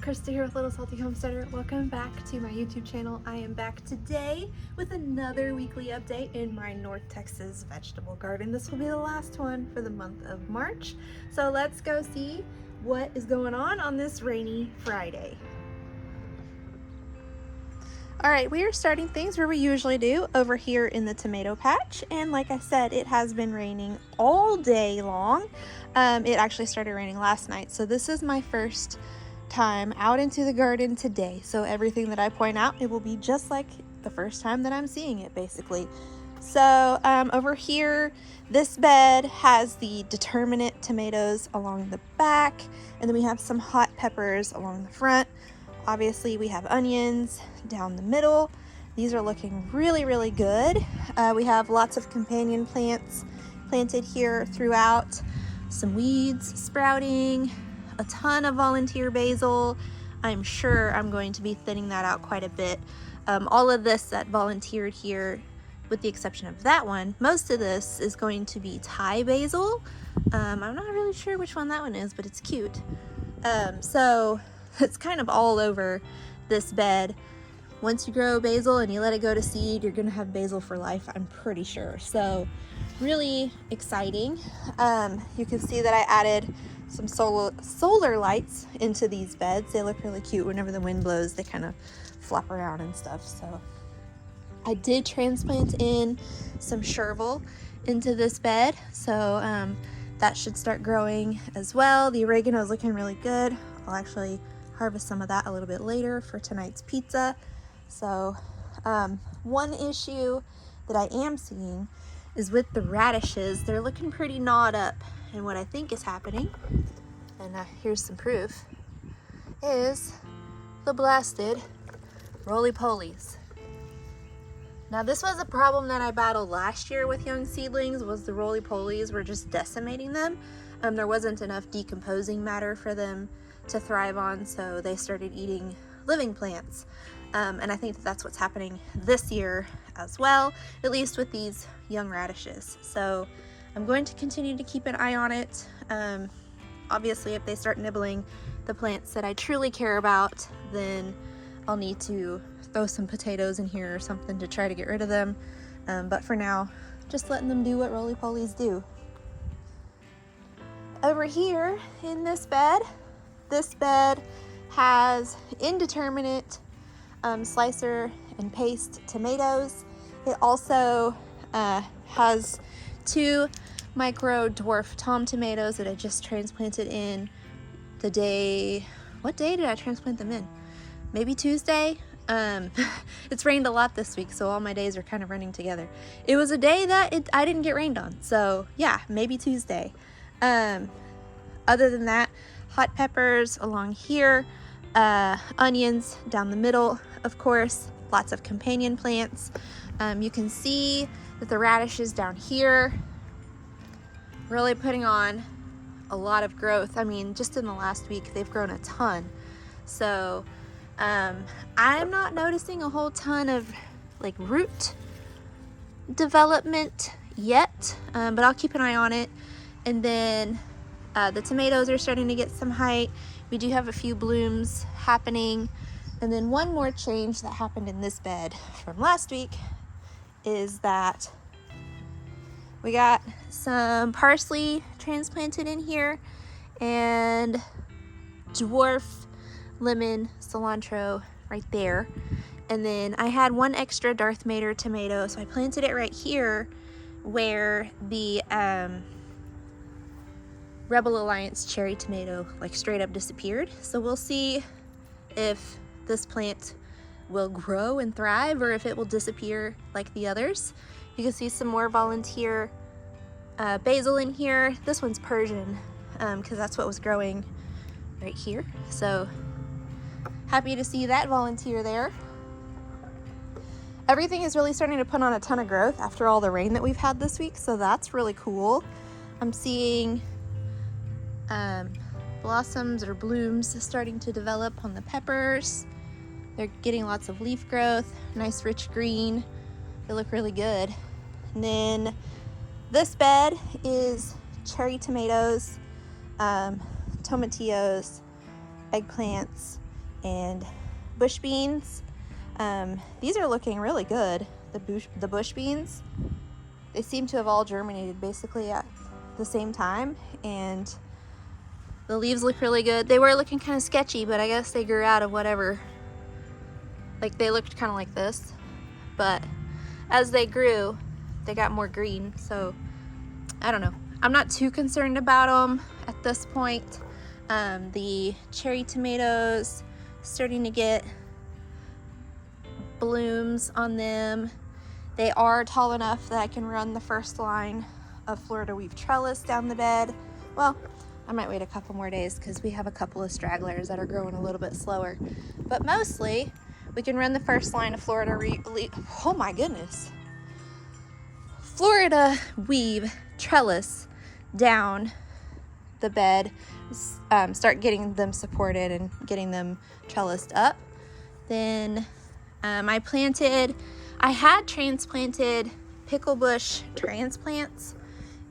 Christi here with Little Salty Homesteader. Welcome back to my YouTube channel. I am back today with another weekly update in my North Texas vegetable garden. This will be the last one for the month of March. So let's go see what is going on this rainy Friday. All right, we are starting things where we usually do over here in the tomato patch. And like I said, it has been raining all day long. It actually started raining last night. So this is my first time out into the garden today. So everything that I point out, it will be just like the first time that I'm seeing it basically. So over here, this bed has the determinate tomatoes along the back. And then we have some hot peppers along the front. Obviously, we have onions down the middle. These are looking really, really good. We have lots of companion plants planted here throughout. Some weeds sprouting, a ton of volunteer basil. I'm sure I'm going to be thinning that out quite a bit. All of this that volunteered here, with the exception of that one, most of this is going to be Thai basil. I'm not really sure which one that one is, but it's cute. So it's kind of all over this bed. Once you grow basil and you let it go to seed, you're gonna have basil for life, I'm pretty sure. So really exciting. You can see that I added some solar lights into these beds. They look really cute. Whenever the wind blows, they kind of flop around and stuff. So I did transplant in some chervil into this bed. So that should start growing as well. The oregano is looking really good. I'll actually harvest some of that a little bit later for tonight's pizza. So one issue that I am seeing is with the radishes. They're looking pretty gnawed up, and what I think is happening, and here's some proof, is the blasted roly-polies. Now this was a problem that I battled last year with young seedlings, was the roly-polies were just decimating them. There wasn't enough decomposing matter for them to thrive on, so they started eating living plants. And I think that's what's happening this year as well, at least with these young radishes. So I'm going to continue to keep an eye on it. Obviously, if they start nibbling the plants that I truly care about, then I'll need to throw some potatoes in here or something to try to get rid of them. But for now, just letting them do what roly-polies do. Over here in this bed has indeterminate slicer and paste tomatoes. It also has 2 micro dwarf tom tomatoes that I just transplanted in the day, what day did I transplant them in? Maybe Tuesday? It's rained a lot this week, so all my days are kind of running together. It was a day that I didn't get rained on, so yeah, maybe Tuesday. Other than that, hot peppers along here, onions down the middle, of course, lots of companion plants. You can see that the radishes down here really putting on a lot of growth. I mean, just in the last week, they've grown a ton. So I'm not noticing a whole ton of like root development yet, but I'll keep an eye on it. And then the tomatoes are starting to get some height. We do have a few blooms happening. And then one more change that happened in this bed from last week is that we got some parsley transplanted in here and dwarf lemon cilantro right there. And then I had one extra Darth Vader tomato, so I planted it right here where the Rebel Alliance cherry tomato like straight up disappeared. So we'll see if this plant will grow and thrive or if it will disappear like the others. You can see some more volunteer basil in here. This one's Persian because that's what was growing right here. So happy to see that volunteer there. Everything is really starting to put on a ton of growth after all the rain that we've had this week, so that's really cool. I'm seeing blossoms or blooms starting to develop on the peppers. They're getting lots of leaf growth, nice rich green. They look really good. And then this bed is cherry tomatoes, tomatillos, eggplants, And bush beans, these are looking really good. The bush beans, they seem to have all germinated basically at the same time, and the leaves look really good. They were looking kind of sketchy, but I guess they grew out of whatever. Like, they looked kind of like this, but as they grew, they got more green. So I don't know. I'm not too concerned about them at this point. The cherry tomatoes starting to get blooms on them. They are tall enough that I can run the first line of Florida weave trellis down the bed. Well, I might wait a couple more days because we have a couple of stragglers that are growing a little bit slower. But mostly, we can run the first line of Florida weave trellis down the bed, start getting them supported and getting them trellised up. Then I had transplanted pickle bush transplants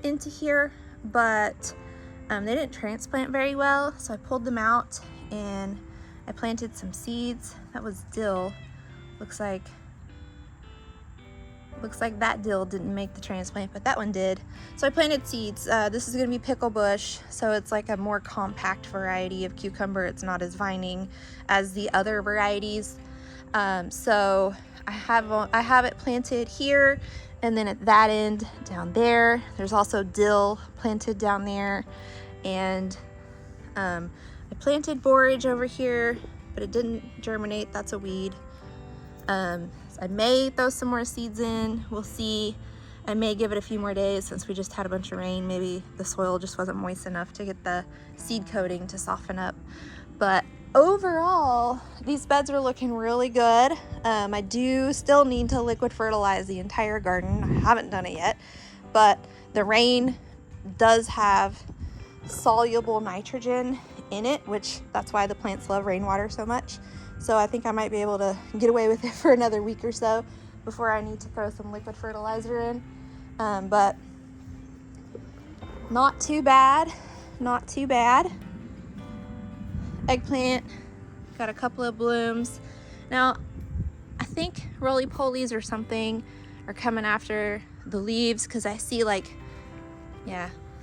into here, but they didn't transplant very well, so I pulled them out and I planted some seeds. That was dill. Looks like that dill didn't make the transplant, but that one did. So I planted seeds. This is gonna be pickle bush, so it's like a more compact variety of cucumber. It's not as vining as the other varieties. So I have it planted here, and then at that end down there, there's also dill planted down there, and I planted borage over here, but it didn't germinate. That's a weed. I may throw some more seeds in. We'll see. I may give it a few more days since we just had a bunch of rain. Maybe the soil just wasn't moist enough to get the seed coating to soften up. But overall, these beds are looking really good. I do still need to liquid fertilize the entire garden. I haven't done it yet, but the rain does have soluble nitrogen in it, which that's why the plants love rainwater so much. So I think I might be able to get away with it for another week or so before I need to throw some liquid fertilizer in. But not too bad, not too bad. Eggplant, got a couple of blooms. Now, I think roly-polies or something are coming after the leaves, because I see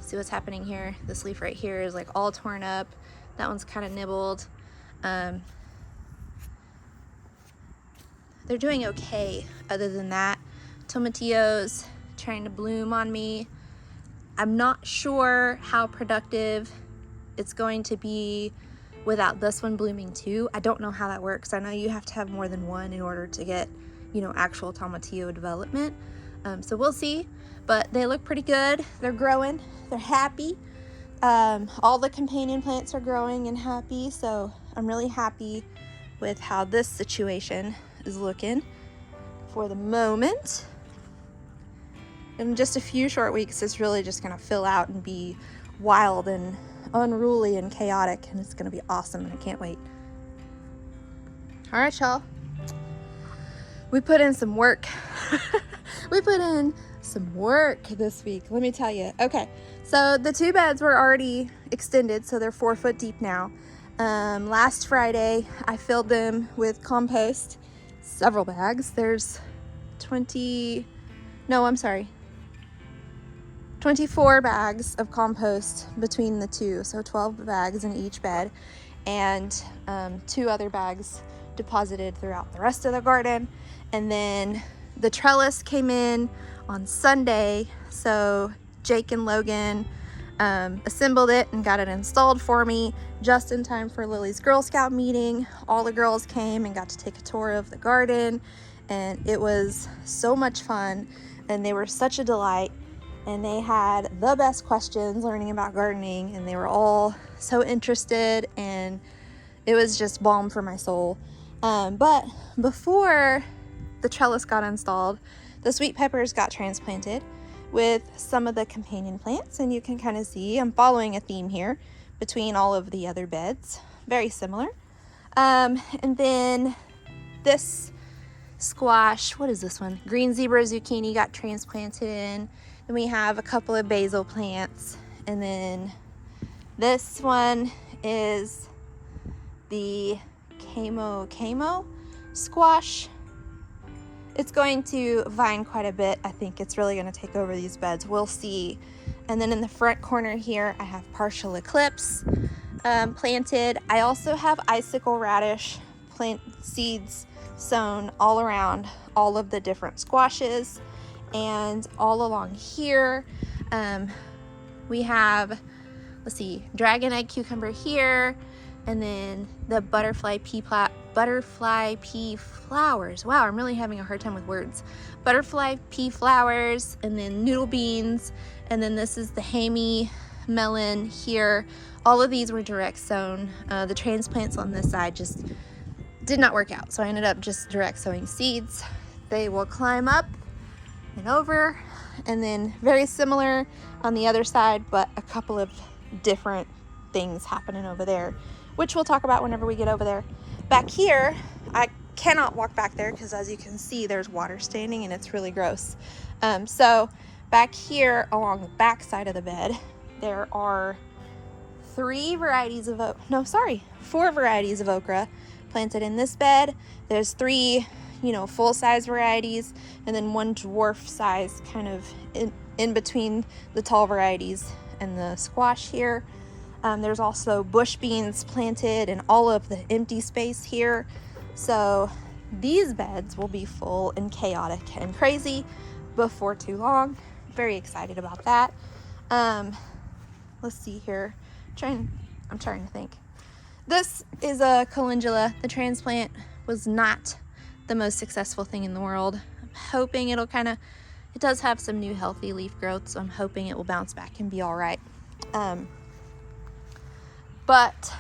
see what's happening here. This leaf right here is like all torn up. That one's kind of nibbled. They're doing okay other than that. Tomatillos trying to bloom on me. I'm not sure how productive it's going to be without this one blooming too. I don't know how that works. I know you have to have more than one in order to get, actual tomatillo development. So we'll see, but they look pretty good. They're growing, they're happy. All the companion plants are growing and happy, so I'm really happy with how this situation is looking for the moment. In just a few short weeks, it's really just gonna fill out and be wild and unruly and chaotic, and it's gonna be awesome, and I can't wait. All right, y'all. We put in some work. We put in some work this week, let me tell you. Okay, so the two beds were already extended, so they're 4 foot deep now. Last Friday, I filled them with compost, several bags. There's 24 bags of compost between the two, so 12 bags in each bed, and 2 other bags deposited throughout the rest of the garden. And then the trellis came in on Sunday, so Jake and Logan assembled it and got it installed for me just in time for Lily's Girl Scout meeting. All the girls came and got to take a tour of the garden, and it was so much fun, and they were such a delight, and they had the best questions learning about gardening, and they were all so interested, and it was just balm for my soul. But before the trellis got installed, the sweet peppers got transplanted with some of the companion plants, and you can kind of see I'm following a theme here between all of the other beds, very similar. And then this squash, what is this one? Green zebra zucchini got transplanted in. Then we have a couple of basil plants, and then this one is the camo squash. It's going to vine quite a bit. I think it's really going to take over these beds. We'll see. And then in the front corner here, I have partial eclipse planted. I also have icicle radish plant seeds sown all around all of the different squashes. And all along here, we have, let's see, dragon egg cucumber here, and then the butterfly pea flowers. Wow, I'm really having a hard time with words. Butterfly pea flowers, and then noodle beans, and then this is the hammy melon here. All of these were direct sown. The transplants on this side just did not work out, so I ended up just direct sowing seeds. They will climb up and over, and then very similar on the other side, but a couple of different things happening over there, which we'll talk about whenever we get over there. Back here, I cannot walk back there because, as you can see, there's water standing and it's really gross. So back here along the back side of the bed, there are four varieties of okra planted in this bed. There's three, full-size varieties, and then one dwarf size kind of in between the tall varieties and the squash here. There's also bush beans planted in all of the empty space here. So these beds will be full and chaotic and crazy before too long. Very excited about that. Let's see here. I'm trying to think. This is a calendula. The transplant was not the most successful thing in the world. I'm hoping it does have some new healthy leaf growth, so I'm hoping it will bounce back and be all right. But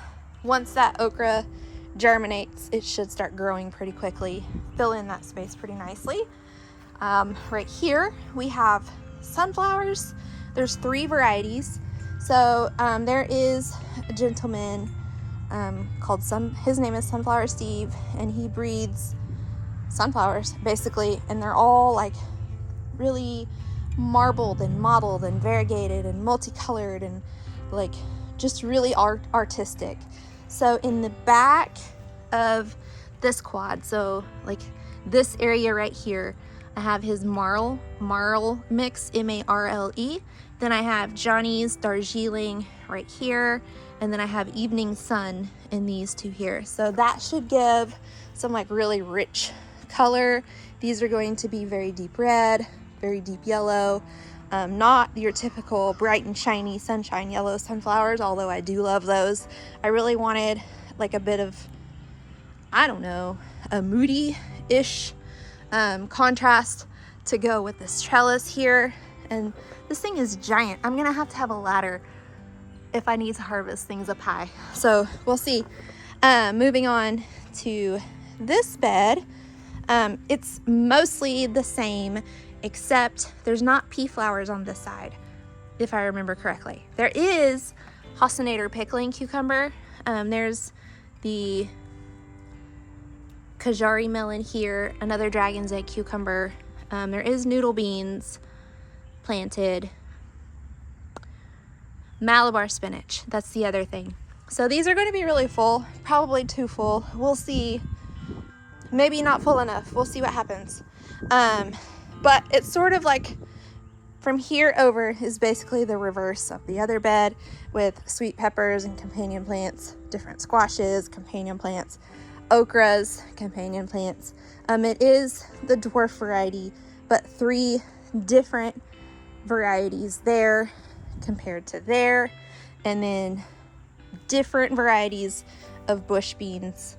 once that okra germinates, it should start growing pretty quickly, fill in that space pretty nicely. Right here we have sunflowers. There's 3 varieties. So there is a gentleman his name is Sunflower Steve, and he breeds sunflowers basically, and they're all like really marbled and mottled and variegated and multicolored and like just really artistic. So in the back of this quad, so like this area right here, I have his marl mix, M-A-R-L-E. Then I have Johnny's Darjeeling right here, and then I have Evening Sun in these 2 here. So that should give some like really rich color. These are going to be very deep red, very deep yellow, not your typical bright and shiny sunshine yellow sunflowers, although I do love those. I really wanted like a bit of, I don't know, a moody-ish contrast to go with this trellis here. And this thing is giant. I'm gonna have to have a ladder if I need to harvest things up high. So we'll see. Moving on to this bed, it's mostly the same, except there's not pea flowers on this side, if I remember correctly. There is Hostinator pickling cucumber. There's the Kajari melon here, another dragon's egg cucumber. There is noodle beans planted. Malabar spinach, that's the other thing. So these are going to be really full, probably too full. We'll see. Maybe not full enough. We'll see what happens. But it's sort of like from here over is basically the reverse of the other bed, with sweet peppers and companion plants, different squashes, companion plants, okras, companion plants. It is the dwarf variety, but 3 different varieties there compared to there, and then different varieties of bush beans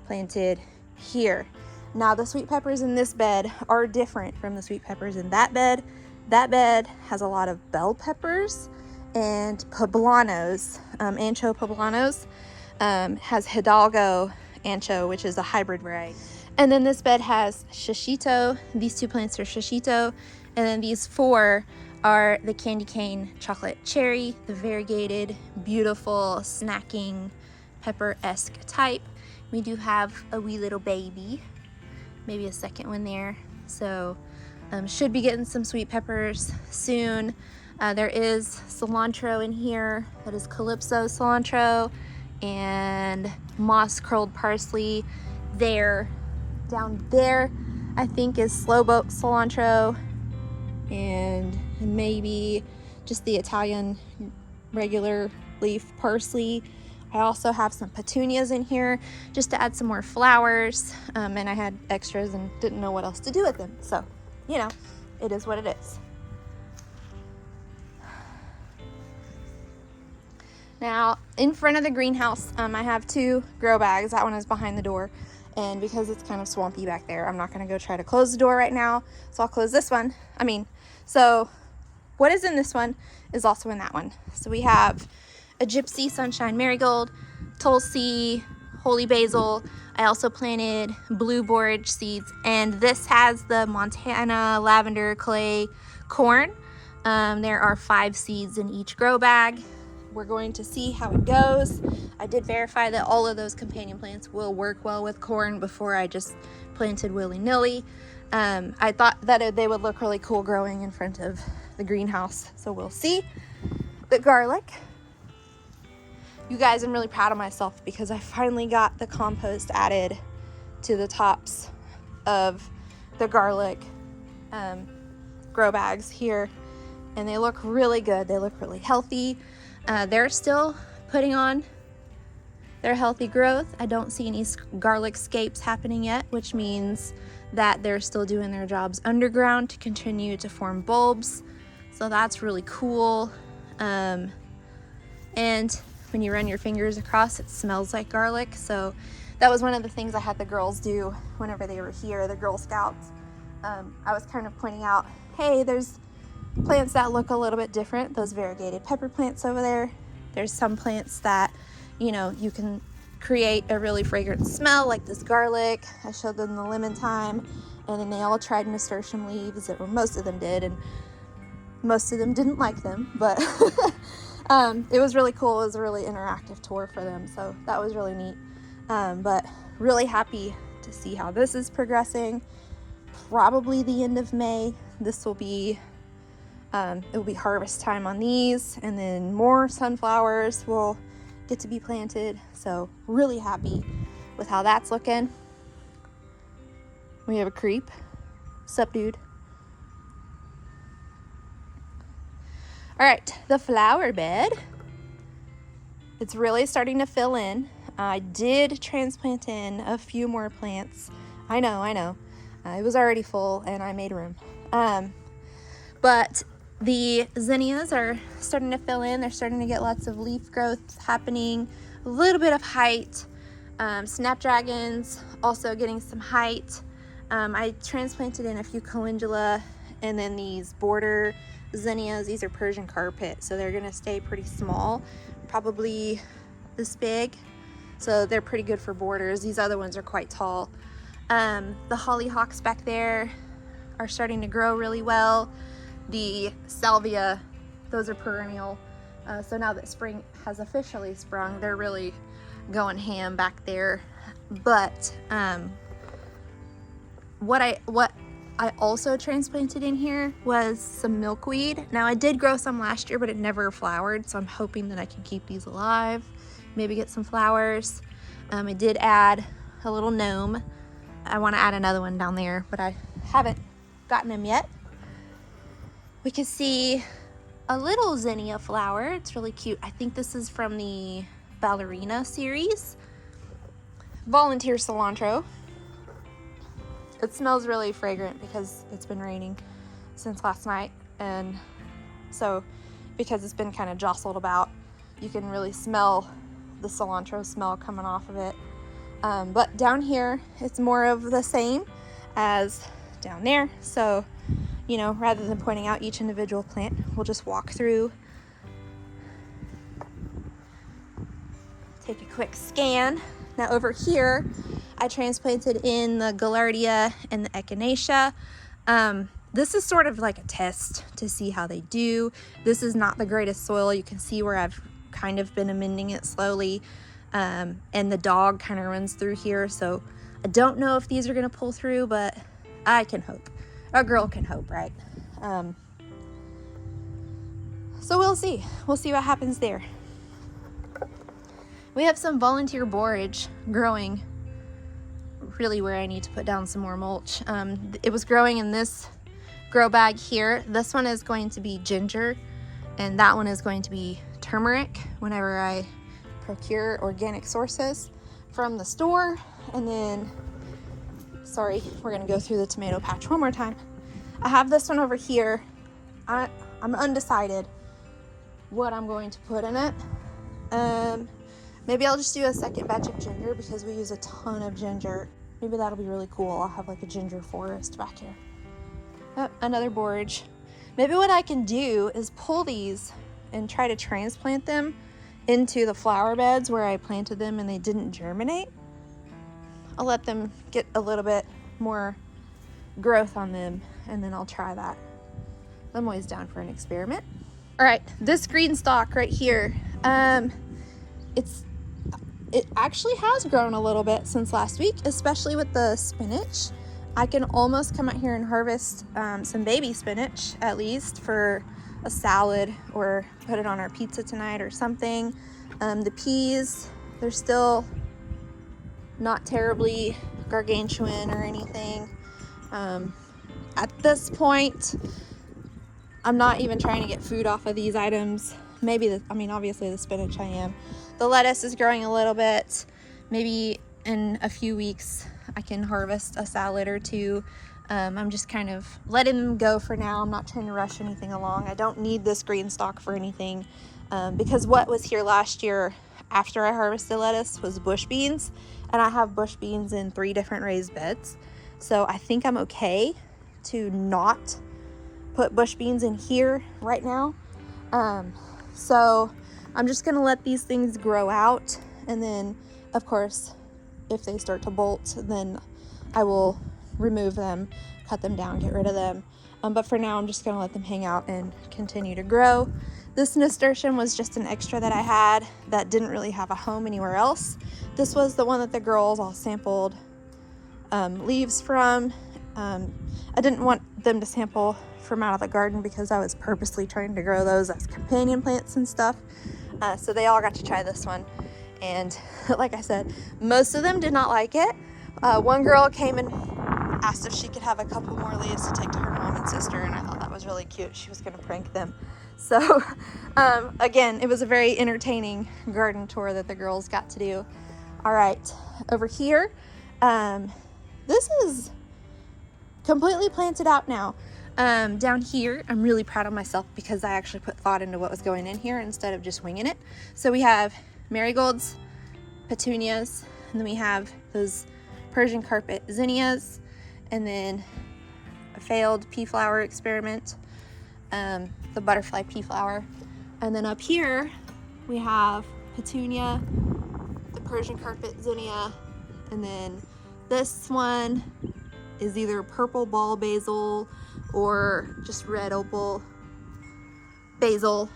planted here. Now the sweet peppers in this bed are different from the sweet peppers in that bed. That bed has a lot of bell peppers and poblanos, ancho poblanos, has Hidalgo ancho, which is a hybrid variety. And then this bed has shishito. These 2 plants are shishito, and then these 4 are the candy cane chocolate cherry, the variegated, beautiful, snacking, pepper-esque type. We do have a wee little baby, maybe a second one there. So should be getting some sweet peppers soon. There is cilantro in here. That is Calypso cilantro. and moss curled parsley there. Down there I think is slow boat cilantro and maybe just the Italian regular leaf parsley. I also have some petunias in here just to add some more flowers, and I had extras and didn't know what else to do with them, so you know, it is what it is. Now in front of the greenhouse, I have 2 grow bags. That one is behind the door, and because it's kind of swampy back there, I'm not going to go try to close the door right now, so I'll close this one. So what is in this one is also in that one. So we have a gypsy sunshine marigold, tulsi, holy basil. I also planted blue borage seeds, and this has the Montana lavender clay corn. There are 5 seeds in each grow bag. We're going to see how it goes. I did verify that all of those companion plants will work well with corn before I just planted willy-nilly. I thought that they would look really cool growing in front of the greenhouse, so we'll see. The garlic. You guys, I'm really proud of myself because I finally got the compost added to the tops of the garlic grow bags here, and they look really good. They look really healthy. They're still putting on their healthy growth. I don't see any garlic scapes happening yet, which means that they're still doing their jobs underground to continue to form bulbs. So that's really cool. And when you run your fingers across, it smells like garlic. So that was one of the things I had the girls do whenever they were here, the Girl Scouts. I was kind of pointing out, hey, there's plants that look a little bit different. Those variegated pepper plants over there. There's some plants that, you know, you can create a really fragrant smell like this garlic. I showed them the lemon thyme, and then they all tried nasturtium leaves, or most of them did, and most of them didn't like them, but it was really cool. It was a really interactive tour for them, so that was really neat. But really happy to see how this is progressing. Probably the end of May, this will be it will be harvest time on these, and then more sunflowers will get to be planted. So really happy with how that's looking. We have a creep. Sup, dude? All right, the flower bed. It's really starting to fill in. I did transplant in a few more plants. I know. It was already full and I made room. But the zinnias are starting to fill in. They're starting to get lots of leaf growth happening, a little bit of height. Snapdragons also getting some height. I transplanted in a few calendula, and then these border zinnias. These are Persian carpet, so they're gonna stay pretty small, probably this big. So they're pretty good for borders. These other ones are quite tall. The hollyhocks back there are starting to grow really well. The salvia, those are perennial. So now that spring has officially sprung, they're really going ham back there. But what I also transplanted in here was some milkweed. Now I did grow some last year, but it never flowered, so I'm hoping that I can keep these alive, maybe get some flowers. I did add a little gnome. I want to add another one down there, but I haven't gotten them yet. We can see a little zinnia flower. It's really cute. I think this is from the Ballerina series. Volunteer cilantro. It smells really fragrant because it's been raining since last night, and so because it's been kind of jostled about, you can really smell the cilantro smell coming off of it. But down here it's more of the same as down there, so you know, rather than pointing out each individual plant, we'll just walk through, take a quick scan. Now over here I transplanted in the Gaillardia and the Echinacea. This is sort of like a test to see how they do. This is not the greatest soil. You can see where I've kind of been amending it slowly, and the dog kind of runs through here, so I don't know if these are going to pull through, but I can hope. A girl can hope, right? So we'll see what happens there. We have some volunteer borage growing really where I need to put down some more mulch. It was growing in this grow bag here. This one is going to be ginger, and that one is going to be turmeric whenever I procure organic sources from the store. And then, sorry, we're gonna go through the tomato patch one more time. I have this one over here. I'm undecided what I'm going to put in it. Maybe I'll just do a second batch of ginger because we use a ton of ginger. Maybe that'll be really cool. I'll have like a ginger forest back here. Oh, another borage. Maybe what I can do is pull these and try to transplant them into the flower beds where I planted them and they didn't germinate. I'll let them get a little bit more growth on them, and then I'll try that. I'm always down for an experiment. All right, this green stalk right here, it actually has grown a little bit since last week, especially with the spinach. I can almost come out here and harvest some baby spinach, at least for a salad, or put it on our pizza tonight or something. The peas, they're still not terribly gargantuan or anything. At this point, I'm not even trying to get food off of these items. Maybe, obviously the spinach I am. The lettuce is growing a little bit. Maybe in a few weeks I can harvest a salad or two. I'm just kind of letting them go for now. I'm not trying to rush anything along. I don't need this green stalk for anything, because what was here last year after I harvested lettuce was bush beans, and I have bush beans in 3 different raised beds. So I think I'm okay to not put bush beans in here right now. So I'm just gonna let these things grow out, and then of course if they start to bolt, then I will remove them, cut them down, get rid of them. But for now I'm just gonna let them hang out and continue to grow. This nasturtium was just an extra that I had that didn't really have a home anywhere else. This was the one that the girls all sampled leaves from. I didn't want them to sample from out of the garden because I was purposely trying to grow those as companion plants and stuff. So they all got to try this one. And like I said, most of them did not like it. One girl came and asked if she could have a couple more leaves to take to her mom and sister, and I thought that was really cute. She was gonna prank them. So again, it was a very entertaining garden tour that the girls got to do. All right, over here, this is completely planted out now. Down here, I'm really proud of myself because I actually put thought into what was going in here instead of just winging it. So we have marigolds, petunias, and then we have those Persian carpet zinnias, and then a failed pea flower experiment, the butterfly pea flower. And then up here, we have petunia, the Persian carpet zinnia, and then this one is either purple ball basil or just red opal basil.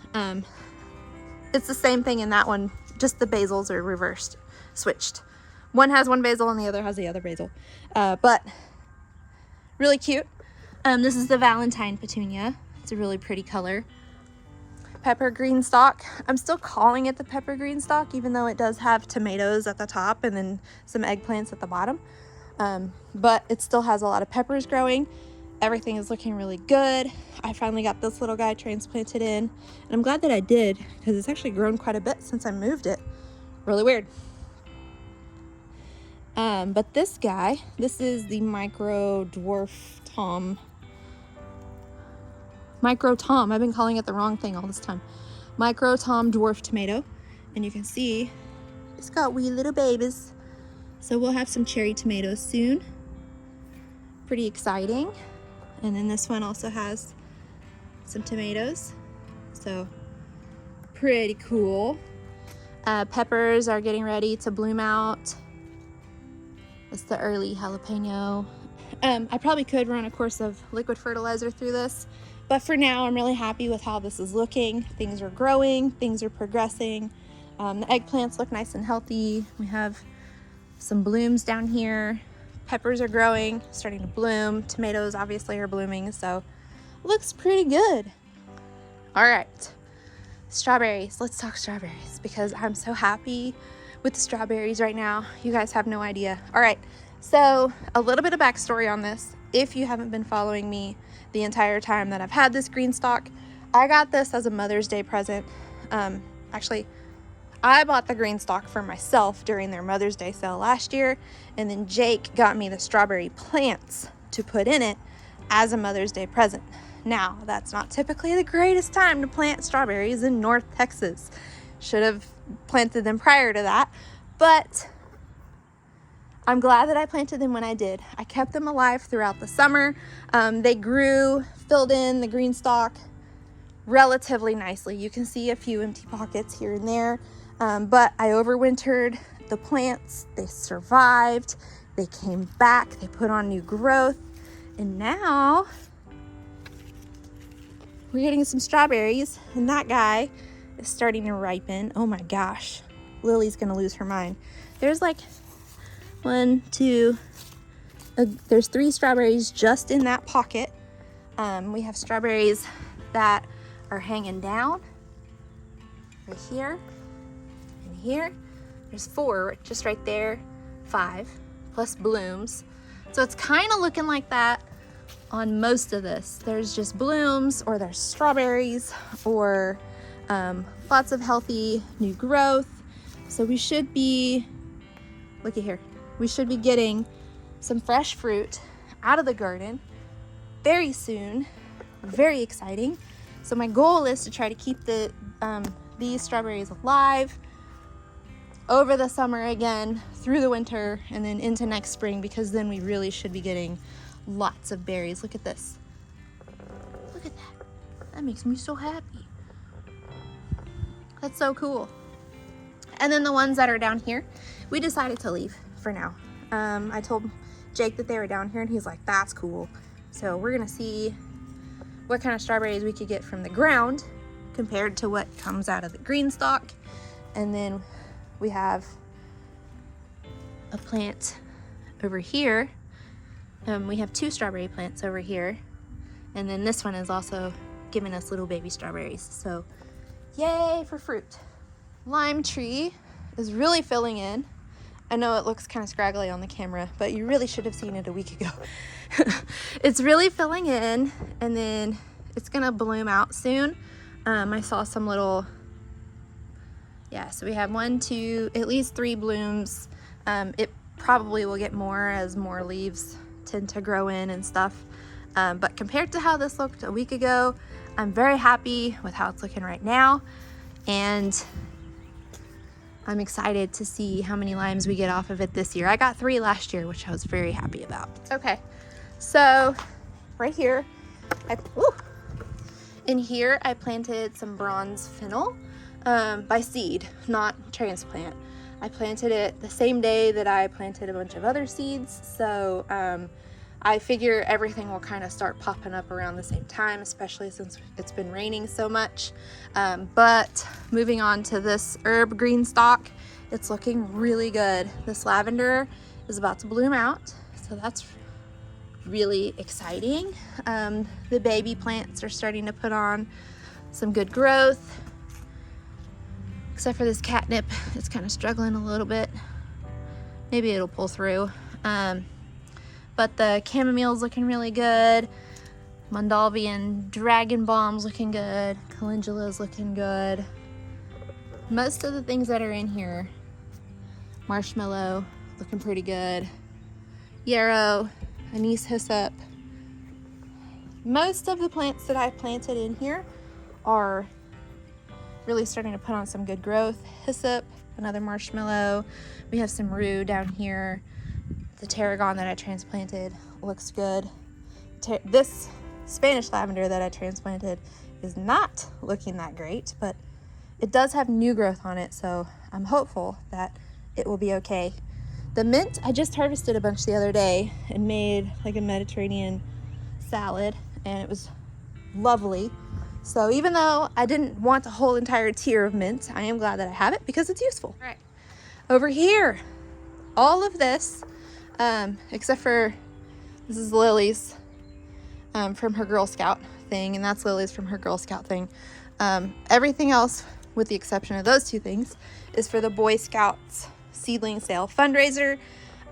It's the same thing in that one, just the basils are reversed, switched. One has one basil and the other has the other basil. But really cute. This is the Valentine petunia. It's a really pretty color. Pepper green stalk. I'm still calling it the pepper green stalk, even though it does have tomatoes at the top and then some eggplants at the bottom. But it still has a lot of peppers growing. Everything is looking really good. I finally got this little guy transplanted in, and I'm glad that I did because it's actually grown quite a bit since I moved it. Really weird. But this guy, this is the Micro Tom. I've been calling it the wrong thing all this time. Micro Tom dwarf tomato. And you can see it's got wee little babies. So we'll have some cherry tomatoes soon. Pretty exciting. And then this one also has some tomatoes. So pretty cool. Peppers are getting ready to bloom out. It's the early jalapeno. I probably could run a course of liquid fertilizer through this, but for now I'm really happy with how this is looking. Things are growing, things are progressing. The eggplants look nice and healthy. We have some blooms down here. Peppers are growing, starting to bloom. Tomatoes obviously are blooming, so looks pretty good. All right, strawberries. Let's talk strawberries because I'm so happy with the strawberries right now. You guys have no idea. All right, so a little bit of backstory on this. If you haven't been following me the entire time that I've had this green stalk, I got this as a Mother's Day present. Actually, I bought the green stalk for myself during their Mother's Day sale last year, and then Jake got me the strawberry plants to put in it as a Mother's Day present. Now, that's not typically the greatest time to plant strawberries in North Texas. Should have planted them prior to that, but I'm glad that I planted them when I did. I kept them alive throughout the summer. They grew, filled in the green stalk relatively nicely. You can see a few empty pockets here and there, but I overwintered the plants. They survived, they came back, they put on new growth, and now we're getting some strawberries, and that guy is starting to ripen. Oh my gosh, Lily's gonna lose her mind. There's like there's 3 strawberries just in that pocket. We have strawberries that are hanging down right here and here. There's 4 just right there, 5 plus blooms. So it's kind of looking like that on most of this. There's just blooms, or there's strawberries, or lots of healthy new growth. So we should be, look at here, we should be getting some fresh fruit out of the garden very soon. Very exciting. So my goal is to try to keep these strawberries alive over the summer again, through the winter, and then into next spring, because then we really should be getting lots of berries. Look at this. Look at that. That makes me so happy. That's so cool. And then the ones that are down here, we decided to leave for now. I told Jake that they were down here, and he's like, that's cool. So we're gonna see what kind of strawberries we could get from the ground compared to what comes out of the green stalk. And then we have a plant over here. We have 2 strawberry plants over here. And then this one is also giving us little baby strawberries. So yay for fruit. Lime tree is really filling in. I know it looks kind of scraggly on the camera, but you really should have seen it a week ago. It's really filling in, and then it's gonna bloom out soon. I saw some little, so we have 1, 2, at least 3 blooms. It probably will get more as more leaves tend to grow in and stuff. But compared to how this looked a week ago, I'm very happy with how it's looking right now. And I'm excited to see how many limes we get off of it this year. I got 3 last year, which I was very happy about. Okay, so right here, in here I planted some bronze fennel by seed, not transplant. I planted it the same day that I planted a bunch of other seeds, so I figure everything will kind of start popping up around the same time, especially since it's been raining so much. But moving on to this herb green stalk, it's looking really good. This lavender is about to bloom out, so that's really exciting. The baby plants are starting to put on some good growth, except for this catnip. It's kind of struggling a little bit. Maybe it'll pull through. But the chamomile's looking really good. Mondavian dragon balm's looking good. Calendula's looking good. Most of the things that are in here, marshmallow, looking pretty good. Yarrow, anise hyssop. Most of the plants that I've planted in here are really starting to put on some good growth. Hyssop, another marshmallow. We have some rue down here. The tarragon that I transplanted looks good. This Spanish lavender that I transplanted is not looking that great, but it does have new growth on it, so I'm hopeful that it will be okay. The mint, I just harvested a bunch the other day and made like a Mediterranean salad, and it was lovely. So even though I didn't want a whole entire tier of mint, I am glad that I have it because it's useful. All right, over here, all of this, except for this is Lily's from her Girl Scout thing, and that's Lily's from her Girl Scout thing. Everything else with the exception of those two things, is for the Boy Scouts seedling sale fundraiser.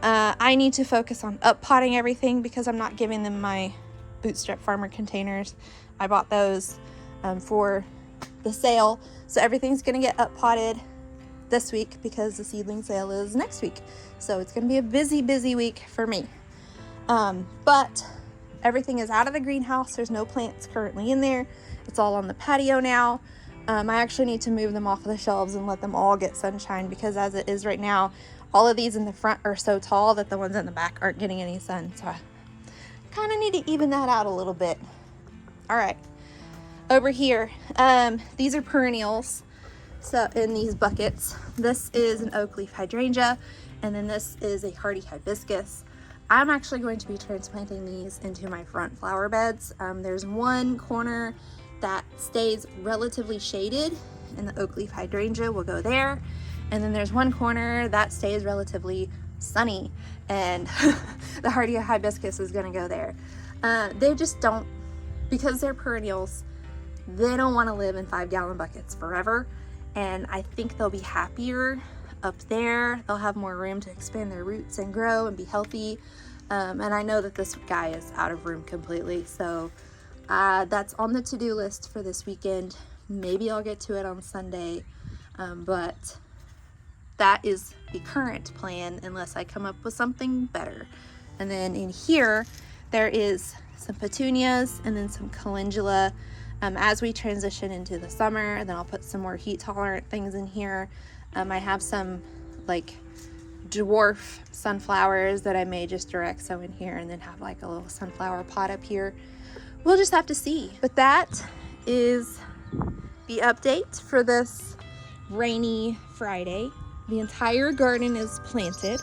I need to focus on up potting everything because I'm not giving them my Bootstrap Farmer containers. I bought those for the sale, so everything's gonna get up potted this week because the seedling sale is next week. So it's gonna be a busy week for me. But everything is out of the greenhouse. There's no plants currently in there. It's all on the patio now. I actually need to move them off of the shelves and let them all get sunshine because as it is right now, all of these in the front are so tall that the ones in the back aren't getting any sun. So I kind of need to even that out a little bit. All right, over here, these are perennials. So in these buckets, this is an oak leaf hydrangea, and then this is a hardy hibiscus. I'm actually going to be transplanting these into my front flower beds. There's one corner that stays relatively shaded, and the oak leaf hydrangea will go there. And then there's one corner that stays relatively sunny, and the hardy hibiscus is gonna go there. They just don't, because they're perennials, they don't wanna live in 5-gallon buckets forever. And I think they'll be happier up there. They'll have more room to expand their roots and grow and be healthy. And I know that this guy is out of room completely. So that's on the to-do list for this weekend. Maybe I'll get to it on Sunday, but that is the current plan unless I come up with something better. And then in here, there is some petunias and then some calendula. As we transition into the summer, then I'll put some more heat tolerant things in here. I have some like dwarf sunflowers that I may just direct sow in here and then have like a little sunflower pot up here. We'll just have to see. But that is the update for this rainy Friday. The entire garden is planted.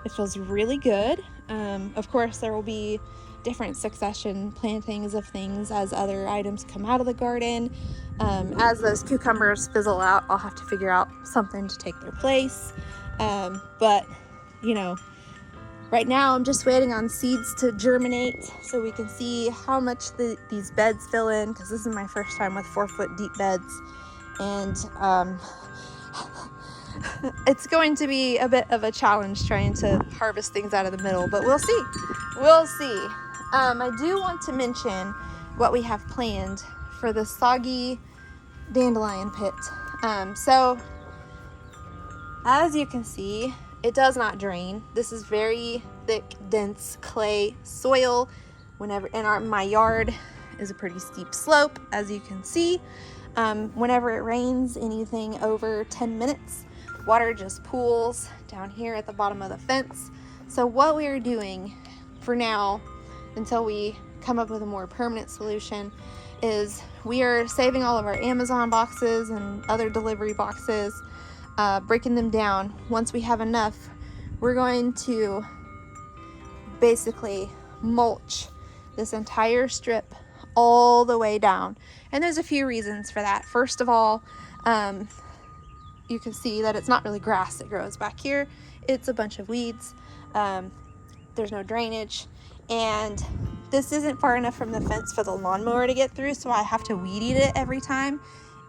It feels really good. Of course, there will be different succession plantings of things as other items come out of the garden. As those cucumbers fizzle out, I'll have to figure out something to take their place. But you know, right now I'm just waiting on seeds to germinate so we can see how much these beds fill in, because this is my first time with 4-foot deep beds. And it's going to be a bit of a challenge trying to harvest things out of the middle, but we'll see. We'll see. I do want to mention what we have planned for the soggy dandelion pit. So as you can see, it does not drain. This is very thick, dense clay soil. My yard is a pretty steep slope, as you can see. Whenever it rains, anything over 10 minutes, water just pools down here at the bottom of the fence. So what we are doing for now, until we come up with a more permanent solution, is we are saving all of our Amazon boxes and other delivery boxes, breaking them down. Once we have enough, we're going to basically mulch this entire strip all the way down. And there's a few reasons for that. First of all, you can see that it's not really grass that grows back here. It's a bunch of weeds. There's no drainage, and this isn't far enough from the fence for the lawnmower to get through, so I have to weed eat it every time.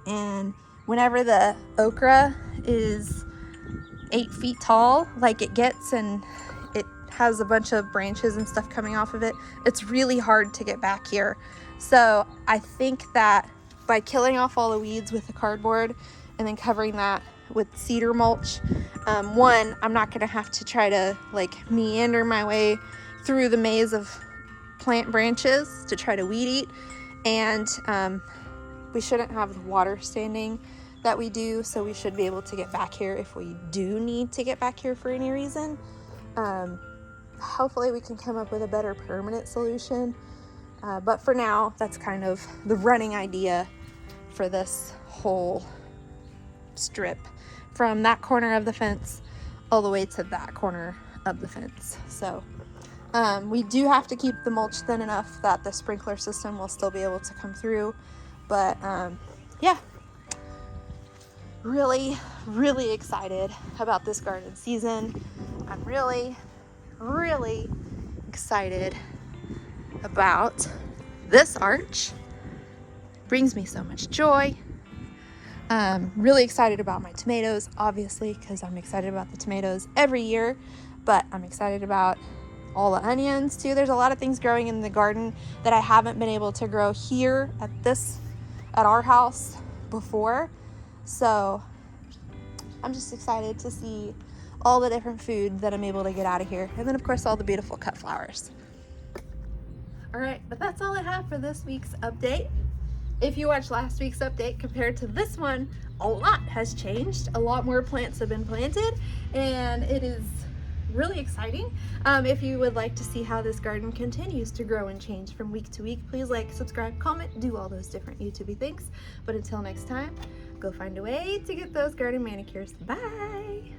And whenever the okra is 8 feet tall, like it gets, and it has a bunch of branches and stuff coming off of it, it's really hard to get back here. So I think that by killing off all the weeds with the cardboard and then covering that with cedar mulch, one, I'm not gonna have to try to like meander my way through the maze of plant branches to try to weed eat, and we shouldn't have the water standing that we do, so we should be able to get back here if we do need to get back here for any reason. Hopefully we can come up with a better permanent solution, but for now, that's kind of the running idea for this whole strip, from that corner of the fence all the way to that corner of the fence. So we do have to keep the mulch thin enough that the sprinkler system will still be able to come through. But yeah, really excited about this garden season. I'm really excited about this arch. Brings me so much joy. Really excited about my tomatoes, obviously, because I'm excited about the tomatoes every year, but I'm excited about all the onions too. There's a lot of things growing in the garden that I haven't been able to grow here at our house before. So I'm just excited to see all the different food that I'm able to get out of here. And then of course all the beautiful cut flowers. All right, but that's all I have for this week's update. If you watched last week's update compared to this one, a lot has changed. A lot more plants have been planted, and it is really exciting. If you would like to see how this garden continues to grow and change from week to week, please like, subscribe, comment, do all those different YouTube-y things. But until next time, go find a way to get those garden manicures. Bye!